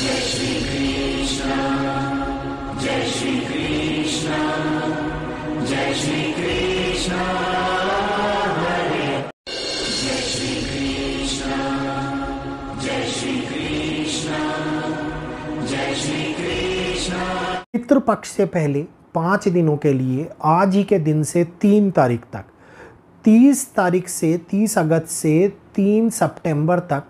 जय श्री कृष्ण, जय श्री कृष्ण, जय श्री कृष्ण हरे, जय श्री कृष्ण, जय श्री कृष्ण, जय श्री कृष्ण। पितृपक्ष से पहले 5 दिनों के लिए आज ही के दिन से 3 तारीख तक, 30 तारीख से 30 अगस्त से 3 सितंबर तक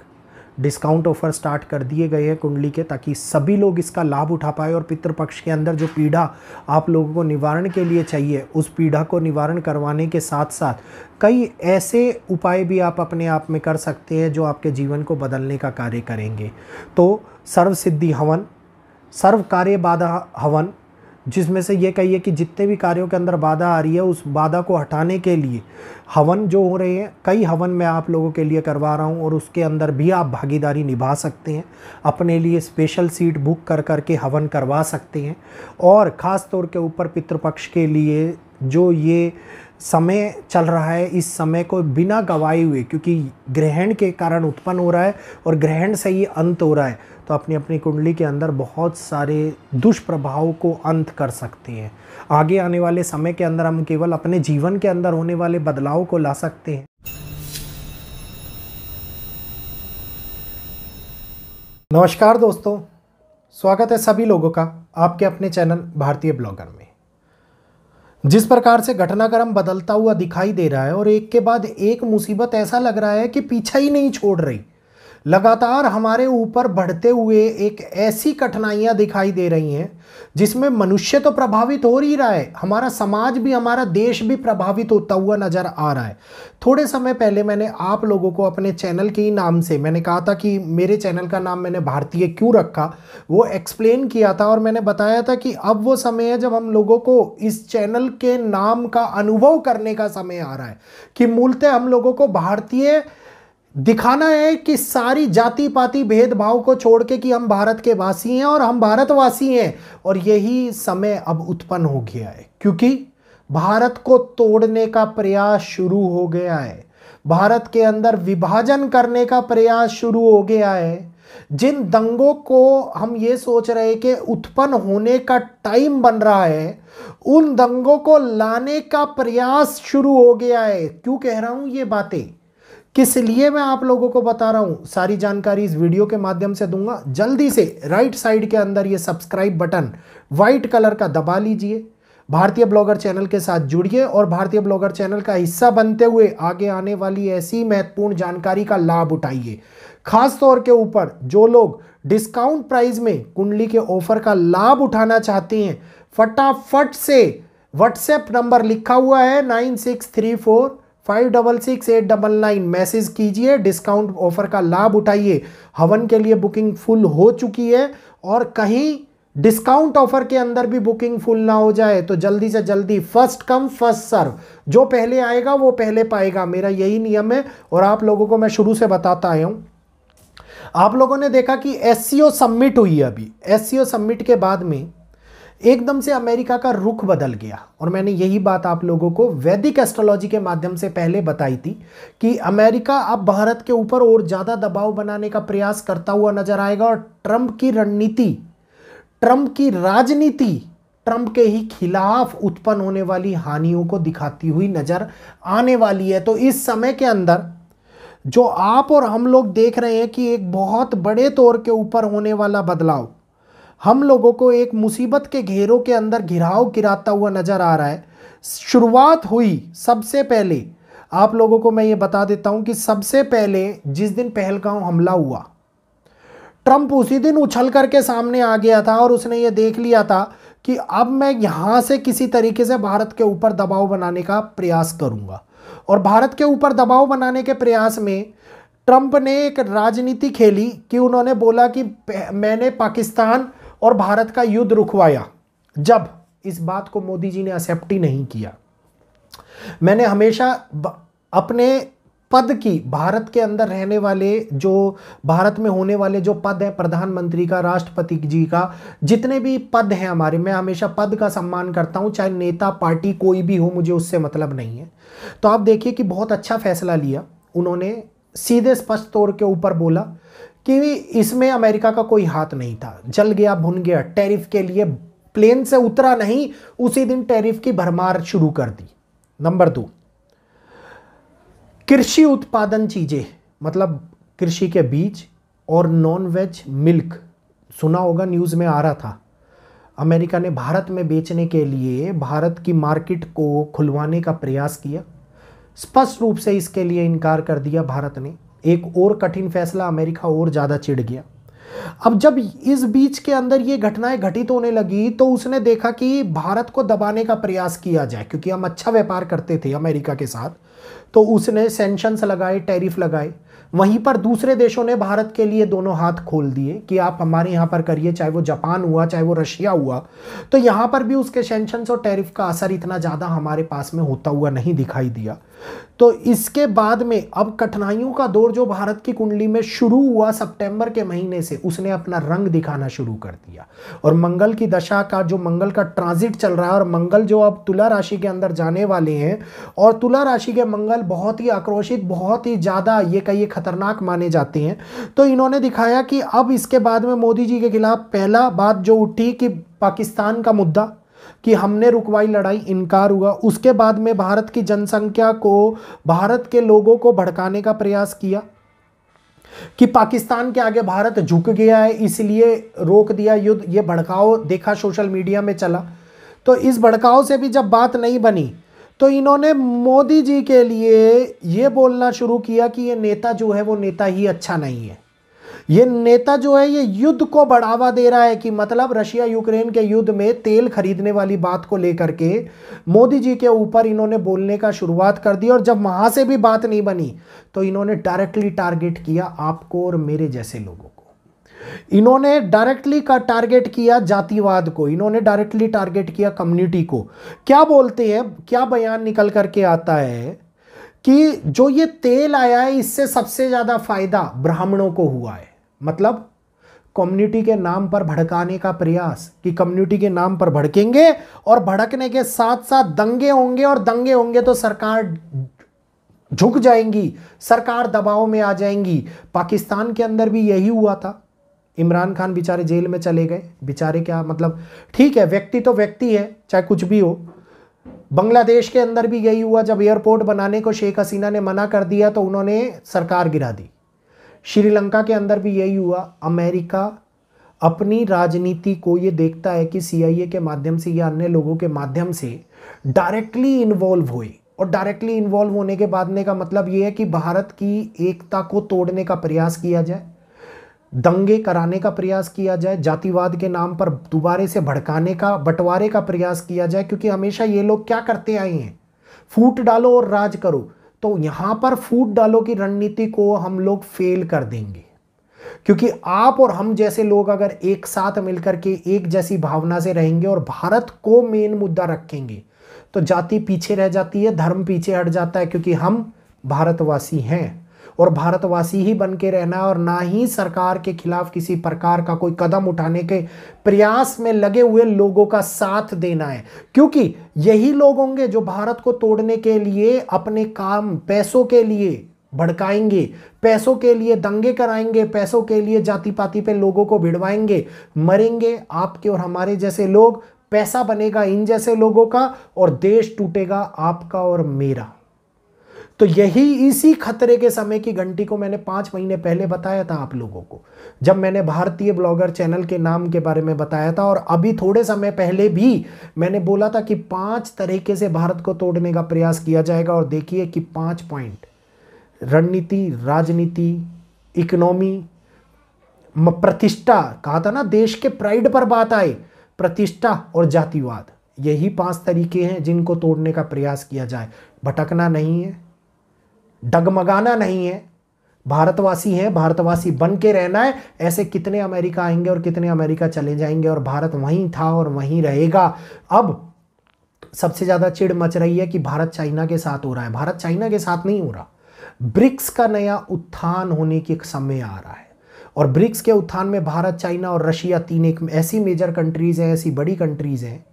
डिस्काउंट ऑफर स्टार्ट कर दिए गए हैं कुंडली के, ताकि सभी लोग इसका लाभ उठा पाए और पितृपक्ष के अंदर जो पीड़ा आप लोगों को निवारण के लिए चाहिए, उस पीड़ा को निवारण करवाने के साथ साथ कई ऐसे उपाय भी आप अपने आप में कर सकते हैं जो आपके जीवन को बदलने का कार्य करेंगे। तो सर्व सिद्धि हवन, सर्व कार्य बाधा हवन, जिसमें से ये कहिए कि जितने भी कार्यों के अंदर बाधा आ रही है उस बाधा को हटाने के लिए हवन जो हो रहे हैं, कई हवन मैं आप लोगों के लिए करवा रहा हूं और उसके अंदर भी आप भागीदारी निभा सकते हैं। अपने लिए स्पेशल सीट बुक कर करके हवन करवा सकते हैं। और ख़ास तौर के ऊपर पितृपक्ष के लिए जो ये समय चल रहा है, इस समय को बिना गवाए हुए, क्योंकि ग्रहण के कारण उत्पन्न हो रहा है और ग्रहण से ही अंत हो रहा है, तो अपनी अपनी कुंडली के अंदर बहुत सारे दुष्प्रभाव को अंत कर सकते हैं। आगे आने वाले समय के अंदर हम केवल अपने जीवन के अंदर होने वाले बदलाव को ला सकते हैं। नमस्कार दोस्तों, स्वागत है सभी लोगों का आपके अपने चैनल भारतीय ब्लॉगर में। जिस प्रकार से घटनाक्रम बदलता हुआ दिखाई दे रहा है और एक के बाद एक मुसीबत ऐसा लग रहा है कि पीछा ही नहीं छोड़ रही, लगातार हमारे ऊपर बढ़ते हुए एक ऐसी कठिनाइयां दिखाई दे रही हैं जिसमें मनुष्य तो प्रभावित हो ही रहा है, हमारा समाज भी, हमारा देश भी प्रभावित होता हुआ नजर आ रहा है। थोड़े समय पहले मैंने आप लोगों को अपने चैनल के ही नाम से, मैंने कहा था कि मेरे चैनल का नाम मैंने भारतीय क्यों रखा, वो एक्सप्लेन किया था और मैंने बताया था कि अब वो समय है जब हम लोगों को इस चैनल के नाम का अनुभव करने का समय आ रहा है कि मूलतः हम लोगों को भारतीय दिखाना है कि सारी जाति पाति भेदभाव को छोड़ के कि हम भारत के वासी हैं और हम भारतवासी हैं। और यही समय अब उत्पन्न हो गया है क्योंकि भारत को तोड़ने का प्रयास शुरू हो गया है, भारत के अंदर विभाजन करने का प्रयास शुरू हो गया है। जिन दंगों को हम ये सोच रहे हैं कि उत्पन्न होने का टाइम बन रहा है, उन दंगों को लाने का प्रयास शुरू हो गया है। क्यों कह रहा हूं ये बातें, किस लिए मैं आप लोगों को बता रहा हूं, सारी जानकारी इस वीडियो के माध्यम से दूंगा। जल्दी से राइट साइड के अंदर ये सब्सक्राइब बटन व्हाइट कलर का दबा लीजिए, भारतीय ब्लॉगर चैनल के साथ जुड़िए और भारतीय ब्लॉगर चैनल का हिस्सा बनते हुए आगे आने वाली ऐसी महत्वपूर्ण जानकारी का लाभ उठाइए। खास तौर के ऊपर जो लोग डिस्काउंट प्राइस में कुंडली के ऑफर का लाभ उठाना चाहते हैं, फटाफट से व्हाट्सएप नंबर लिखा हुआ है 9634566899 मैसेज कीजिए, डिस्काउंट ऑफर का लाभ उठाइए। हवन के लिए बुकिंग फुल हो चुकी है और कहीं डिस्काउंट ऑफर के अंदर भी बुकिंग फुल ना हो जाए तो जल्दी से जल्दी फर्स्ट कम फर्स्ट सर्व, जो पहले आएगा वो पहले पाएगा, मेरा यही नियम है और आप लोगों को मैं शुरू से बताता आया हूं। आप लोगों ने देखा कि एससीओ समिट हुई है, अभी एससीओ समिट के बाद में एकदम से अमेरिका का रुख बदल गया और मैंने यही बात आप लोगों को वैदिक एस्ट्रोलॉजी के माध्यम से पहले बताई थी कि अमेरिका अब भारत के ऊपर और ज़्यादा दबाव बनाने का प्रयास करता हुआ नजर आएगा और ट्रंप की रणनीति, ट्रंप की राजनीति, ट्रंप के ही खिलाफ उत्पन्न होने वाली हानियों को दिखाती हुई नजर आने वाली है। तो इस समय के अंदर जो आप और हम लोग देख रहे हैं कि एक बहुत बड़े तौर के ऊपर होने वाला बदलाव हम लोगों को एक मुसीबत के घेरों के अंदर घिराव गिराता हुआ नजर आ रहा है। शुरुआत हुई, सबसे पहले आप लोगों को मैं ये बता देता हूं कि सबसे पहले जिस दिन पहलगाम हमला हुआ, ट्रंप उसी दिन उछल करके सामने आ गया था और उसने ये देख लिया था कि अब मैं यहां से किसी तरीके से भारत के ऊपर दबाव बनाने का प्रयास करूंगा। और भारत के ऊपर दबाव बनाने के प्रयास में ट्रंप ने एक राजनीति खेली कि उन्होंने बोला कि मैंने पाकिस्तान और भारत का युद्ध रुकवाया। जब इस बात को मोदी जी ने एक्सेप्ट ही नहीं किया, मैंने हमेशा अपने पद की, भारत के अंदर रहने वाले, जो भारत में होने वाले जो पद है, प्रधानमंत्री का, राष्ट्रपति जी का, जितने भी पद हैं हमारे, मैं हमेशा पद का सम्मान करता हूं, चाहे नेता पार्टी कोई भी हो, मुझे उससे मतलब नहीं है। तो आप देखिए कि बहुत अच्छा फैसला लिया उन्होंने, सीधे स्पष्ट तौर के ऊपर बोला कि इसमें अमेरिका का कोई हाथ नहीं था, जल गया भुन गया। टैरिफ के लिए प्लेन से उतरा नहीं, उसी दिन टैरिफ की भरमार शुरू कर दी। नंबर 2, कृषि उत्पादन चीजें, मतलब कृषि के बीज और नॉन वेज मिल्क, सुना होगा न्यूज में आ रहा था। अमेरिका ने भारत में बेचने के लिए भारत की मार्केट को खुलवाने का प्रयास किया, स्पष्ट रूप से इसके लिए इनकार कर दिया भारत ने। एक और कठिन फैसला, अमेरिका और ज़्यादा चिढ़ गया। अब जब इस बीच के अंदर ये घटनाएं घटित होने लगी तो उसने देखा कि भारत को दबाने का प्रयास किया जाए, क्योंकि हम अच्छा व्यापार करते थे अमेरिका के साथ, तो उसने सैंक्शंस लगाए, टैरिफ लगाए। वहीं पर दूसरे देशों ने भारत के लिए दोनों हाथ खोल दिए कि आप हमारे यहाँ पर करिए, चाहे वो जापान हुआ चाहे वो रशिया हुआ। तो यहाँ पर भी उसके सैंक्शंस और टैरिफ का असर इतना ज़्यादा हमारे पास में होता हुआ नहीं दिखाई दिया। तो इसके बाद में अब कठिनाइयों का दौर जो भारत की कुंडली में शुरू हुआ सितंबर के महीने से, उसने अपना रंग दिखाना शुरू कर दिया। और मंगल की दशा का, जो मंगल का ट्रांजिट चल रहा है, और मंगल जो अब तुला राशि के अंदर जाने वाले हैं, और तुला राशि के मंगल बहुत ही आक्रोशित, बहुत ही ज़्यादा ये कहिए खतरनाक माने जाते हैं। तो इन्होंने दिखाया कि अब इसके बाद में मोदी जी के खिलाफ पहला बात जो उठी कि पाकिस्तान का मुद्दा, कि हमने रुकवाई लड़ाई, इनकार हुआ। उसके बाद में भारत की जनसंख्या को, भारत के लोगों को भड़काने का प्रयास किया कि पाकिस्तान के आगे भारत झुक गया है, इसलिए रोक दिया युद्ध। ये भड़काओ देखा सोशल मीडिया में चला। तो इस भड़काओ से भी जब बात नहीं बनी तो इन्होंने मोदी जी के लिए ये बोलना शुरू किया कि ये नेता जो है वो नेता ही अच्छा नहीं है। ये नेता जो है ये युद्ध को बढ़ावा दे रहा है, कि मतलब रशिया यूक्रेन के युद्ध में तेल खरीदने वाली बात को लेकर के मोदी जी के ऊपर इन्होंने बोलने का शुरुआत कर दी। और जब वहां से भी बात नहीं बनी तो इन्होंने डायरेक्टली टारगेट किया आपको और मेरे जैसे लोगों को। इन्होंने डायरेक्टली का टारगेट किया जातिवाद को, इन्होंने डायरेक्टली टारगेट किया कम्युनिटी को। क्या बोलते हैं, क्या बयान निकल करके आता है कि जो ये तेल आया है इससे सबसे ज्यादा फायदा ब्राह्मणों को हुआ है। मतलब कम्युनिटी के नाम पर भड़काने का प्रयास, कि कम्युनिटी के नाम पर भड़केंगे और भड़कने के साथ साथ दंगे होंगे, और दंगे होंगे तो सरकार झुक जाएंगी, सरकार दबाव में आ जाएंगी। पाकिस्तान के अंदर भी यही हुआ था। इमरान खान बेचारे जेल में चले गए, बेचारे क्या मतलब, ठीक है व्यक्ति तो व्यक्ति है चाहे कुछ भी हो। बांग्लादेश के अंदर भी यही हुआ, जब एयरपोर्ट बनाने को शेख हसीना ने मना कर दिया तो उन्होंने सरकार गिरा दी। श्रीलंका के अंदर भी यही हुआ। अमेरिका अपनी राजनीति को ये देखता है कि CIA के माध्यम से या अन्य लोगों के माध्यम से डायरेक्टली इन्वॉल्व हुए, और डायरेक्टली इन्वॉल्व होने के बाद का मतलब ये है कि भारत की एकता को तोड़ने का प्रयास किया जाए, दंगे कराने का प्रयास किया जाए, जातिवाद के नाम पर दोबारे से भड़काने का, बंटवारे का प्रयास किया जाए। क्योंकि हमेशा ये लोग क्या करते आए हैं, फूट डालो और राज करो। तो यहां पर फूट डालो की रणनीति को हम लोग फेल कर देंगे, क्योंकि आप और हम जैसे लोग अगर एक साथ मिलकर के एक जैसी भावना से रहेंगे और भारत को मेन मुद्दा रखेंगे तो जाति पीछे रह जाती है, धर्म पीछे हट जाता है। क्योंकि हम भारतवासी हैं और भारतवासी ही बन के रहना है, और ना ही सरकार के खिलाफ किसी प्रकार का कोई कदम उठाने के प्रयास में लगे हुए लोगों का साथ देना है। क्योंकि यही लोग होंगे जो भारत को तोड़ने के लिए अपने काम, पैसों के लिए भड़काएंगे, पैसों के लिए दंगे कराएंगे, पैसों के लिए जाति पाति पे लोगों को भिड़वाएंगे। मरेंगे आपके और हमारे जैसे लोग, पैसा बनेगा इन जैसे लोगों का, और देश टूटेगा आपका और मेरा। तो यही इसी खतरे के समय की घंटी को मैंने 5 महीने पहले बताया था आप लोगों को, जब मैंने भारतीय ब्लॉगर चैनल के नाम के बारे में बताया था। और अभी थोड़े समय पहले भी मैंने बोला था कि 5 तरीके से भारत को तोड़ने का प्रयास किया जाएगा। और देखिए कि 5 पॉइंट, रणनीति, राजनीति, इकोनॉमी, प्रतिष्ठा, कहा था ना देश के प्राइड पर बात आए, प्रतिष्ठा और जातिवाद, यही 5 तरीके हैं जिनको तोड़ने का प्रयास किया जाए। भटकना नहीं है, डगमगाना नहीं है, भारतवासी हैं, भारतवासी बन के रहना है। ऐसे कितने अमेरिका आएंगे और कितने अमेरिका चले जाएंगे, और भारत वहीं था और वहीं रहेगा। अब सबसे ज़्यादा चिढ़ मच रही है कि भारत चाइना के साथ हो रहा है। भारत चाइना के साथ नहीं हो रहा, ब्रिक्स का नया उत्थान होने की एक समय आ रहा है, और ब्रिक्स के उत्थान में भारत, चाइना और रशिया 3 एक ऐसी मेजर कंट्रीज हैं, ऐसी बड़ी कंट्रीज हैं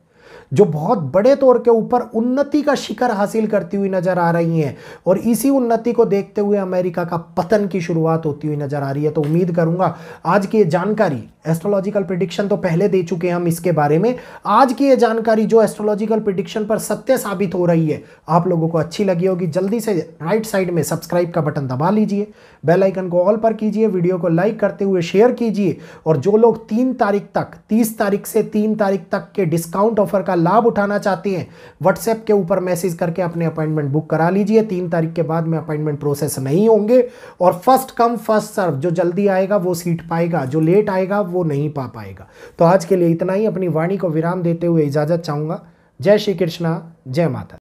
जो बहुत बड़े तौर के ऊपर उन्नति का शिखर हासिल करती हुई नजर आ रही हैं, और इसी उन्नति को देखते हुए अमेरिका का पतन की शुरुआत होती हुई नजर आ रही है। तो उम्मीद करूंगा आज की ये जानकारी, एस्ट्रोलॉजिकल प्रिडिक्शन तो पहले दे चुके हैं हम इसके बारे में, आज की ये जानकारी जो एस्ट्रोलॉजिकल प्रिडिक्शन पर सत्य साबित हो रही है, आप लोगों को अच्छी लगी होगी। जल्दी से राइट साइड में सब्सक्राइब का बटन दबा लीजिए, बेल आइकन को ऑल पर कीजिए, वीडियो को लाइक करते हुए शेयर कीजिए, और जो लोग 3 तारीख तक, 30 तारीख से 3 तारीख तक के डिस्काउंट ऑफर का लाभ उठाना चाहते हैं, व्हाट्सएप के ऊपर मैसेज करके अपने अपॉइंटमेंट बुक करा लीजिए। 3 तारीख के बाद में अपॉइंटमेंट प्रोसेस नहीं होंगे, और फर्स्ट कम फर्स्ट सर्व, जो जल्दी आएगा वो सीट पाएगा, जो लेट आएगा वो नहीं पा पाएगा। तो आज के लिए इतना ही। अपनी वाणी को विराम देते हुए इजाजत चाहूंगा। जय श्री कृष्णा, जय माता।